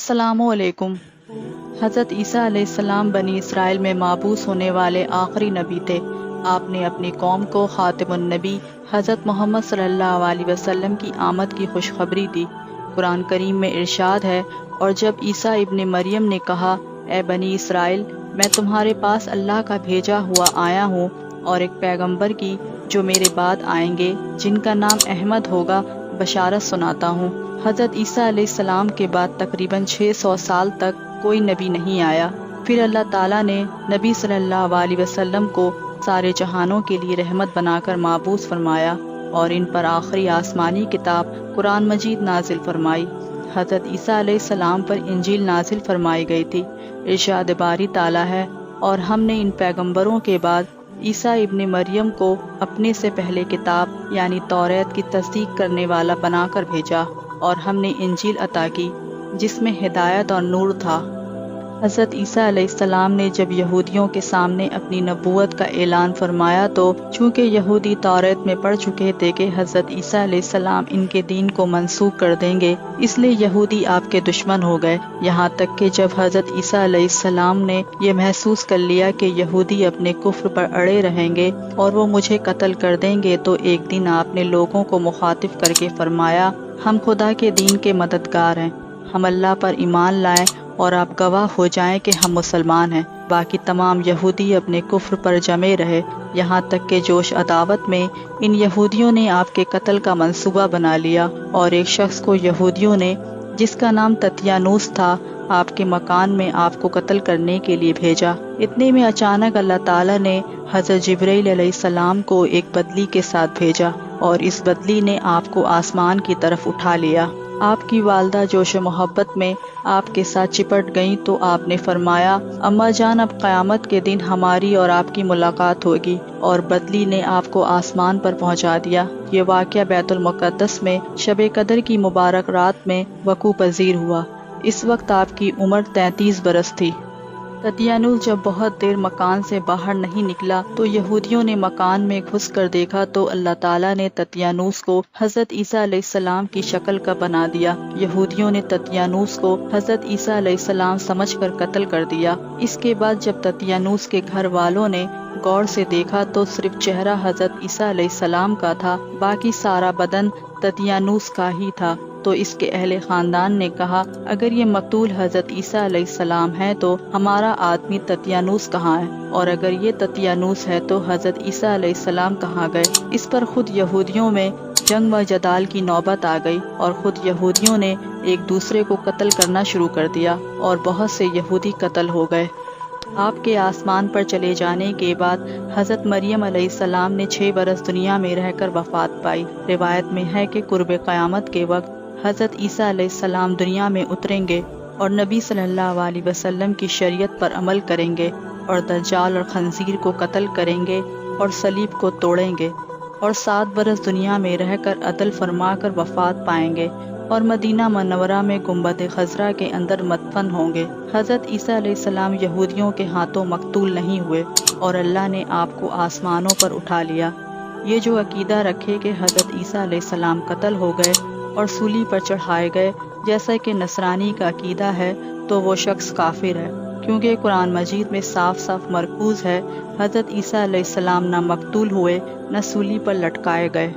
السلام علیکم۔ حضرت عیسیٰ علیہ السلام بنی اسرائیل میں مابعوث ہونے والے آخری نبی تھے۔ آپ نے اپنی قوم کو خاتم النبی حضرت محمد صلی اللہ علیہ وسلم کی آمد کی خوشخبری دی۔ قرآن کریم میں ارشاد ہے، اور جب عیسیٰ ابن مریم نے کہا، اے بنی اسرائیل، میں تمہارے پاس اللہ کا بھیجا ہوا آیا ہوں اور ایک پیغمبر کی جو میرے بعد آئیں گے جن کا نام احمد ہوگا بشارت سناتا ہوں۔ حضرت عیسیٰ علیہ السلام کے بعد تقریباً 600 سال تک کوئی نبی نہیں آیا۔ پھر اللہ تعالیٰ نے نبی صلی اللہ علیہ وسلم کو سارے جہانوں کے لیے رحمت بنا کر مابعوث فرمایا اور ان پر آخری آسمانی کتاب قرآن مجید نازل فرمائی۔ حضرت عیسیٰ علیہ السلام پر انجیل نازل فرمائی گئی تھی۔ ارشاد باری تعالیٰ ہے، اور ہم نے ان پیغمبروں کے بعد عیسیٰ ابن مریم کو اپنے سے پہلے کتاب یعنی توریت کی تصدیق کرنے والا بنا کر بھیجا، اور ہم نے انجیل عطا کی جس میں ہدایت اور نور تھا۔ حضرت عیسیٰ علیہ السلام نے جب یہودیوں کے سامنے اپنی نبوت کا اعلان فرمایا تو چونکہ یہودی توریت میں پڑھ چکے تھے کہ حضرت عیسیٰ علیہ السلام ان کے دین کو منسوخ کر دیں گے، اس لیے یہودی آپ کے دشمن ہو گئے، یہاں تک کہ جب حضرت عیسیٰ علیہ السلام نے یہ محسوس کر لیا کہ یہودی اپنے کفر پر اڑے رہیں گے اور وہ مجھے قتل کر دیں گے، تو ایک دن آپ نے لوگوں کو مخاطب کر کے فرمایا، ہم خدا کے دین کے مددگار ہیں، ہم اللہ پر ایمان لائیں اور آپ گواہ ہو جائیں کہ ہم مسلمان ہیں۔ باقی تمام یہودی اپنے کفر پر جمے رہے، یہاں تک کہ جوش عداوت میں ان یہودیوں نے آپ کے قتل کا منصوبہ بنا لیا، اور ایک شخص کو یہودیوں نے جس کا نام تتیانوس تھا آپ کے مکان میں آپ کو قتل کرنے کے لیے بھیجا۔ اتنے میں اچانک اللہ تعالیٰ نے حضرت جبرائیل علیہ السلام کو ایک بدلی کے ساتھ بھیجا، اور اس بدلی نے آپ کو آسمان کی طرف اٹھا لیا۔ آپ کی والدہ جوش و محبت میں آپ کے ساتھ چپٹ گئیں تو آپ نے فرمایا، اماں جان، اب قیامت کے دن ہماری اور آپ کی ملاقات ہوگی، اور بدلی نے آپ کو آسمان پر پہنچا دیا۔ یہ واقعہ بیت المقدس میں شب قدر کی مبارک رات میں وقوع پذیر ہوا۔ اس وقت آپ کی عمر 33 برس تھی۔ تتیانوس جب بہت دیر مکان سے باہر نہیں نکلا تو یہودیوں نے مکان میں گھس کر دیکھا تو اللہ تعالیٰ نے تتیانوس کو حضرت عیسیٰ علیہ السلام کی شکل کا بنا دیا۔ یہودیوں نے تتیانوس کو حضرت عیسیٰ علیہ السلام سمجھ کر قتل کر دیا۔ اس کے بعد جب تتیانوس کے گھر والوں نے غور سے دیکھا تو صرف چہرہ حضرت عیسیٰ علیہ السلام کا تھا، باقی سارا بدن تتیانوس کا ہی تھا۔ تو اس کے اہل خاندان نے کہا، اگر یہ مقتول حضرت عیسیٰ علیہ السلام ہے تو ہمارا آدمی تتیانوس کہاں ہے، اور اگر یہ تتیانوس ہے تو حضرت عیسیٰ علیہ السلام کہاں گئے؟ اس پر خود یہودیوں میں جنگ و جدال کی نوبت آ گئی، اور خود یہودیوں نے ایک دوسرے کو قتل کرنا شروع کر دیا، اور بہت سے یہودی قتل ہو گئے۔ آپ کے آسمان پر چلے جانے کے بعد حضرت مریم علیہ السلام نے 6 برس دنیا میں رہ کر وفات پائی۔ روایت میں ہے کہ قرب قیامت کے وقت حضرت عیسیٰ علیہ السلام دنیا میں اتریں گے اور نبی صلی اللہ علیہ وسلم کی شریعت پر عمل کریں گے، اور دجال اور خنزیر کو قتل کریں گے اور صلیب کو توڑیں گے، اور 7 برس دنیا میں رہ کر عدل فرما کر وفات پائیں گے، اور مدینہ منورہ میں گنبد خضرا کے اندر مدفن ہوں گے۔ حضرت عیسیٰ علیہ السلام یہودیوں کے ہاتھوں مقتول نہیں ہوئے، اور اللہ نے آپ کو آسمانوں پر اٹھا لیا۔ یہ جو عقیدہ رکھے کہ حضرت عیسیٰ علیہ السلام قتل ہو گئے اور سولی پر چڑھائے گئے جیسا کہ نصرانی کا عقیدہ ہے، تو وہ شخص کافر ہے، کیونکہ قرآن مجید میں صاف صاف مرکوز ہے، حضرت عیسیٰ علیہ السلام نہ مقتول ہوئے نہ سولی پر لٹکائے گئے۔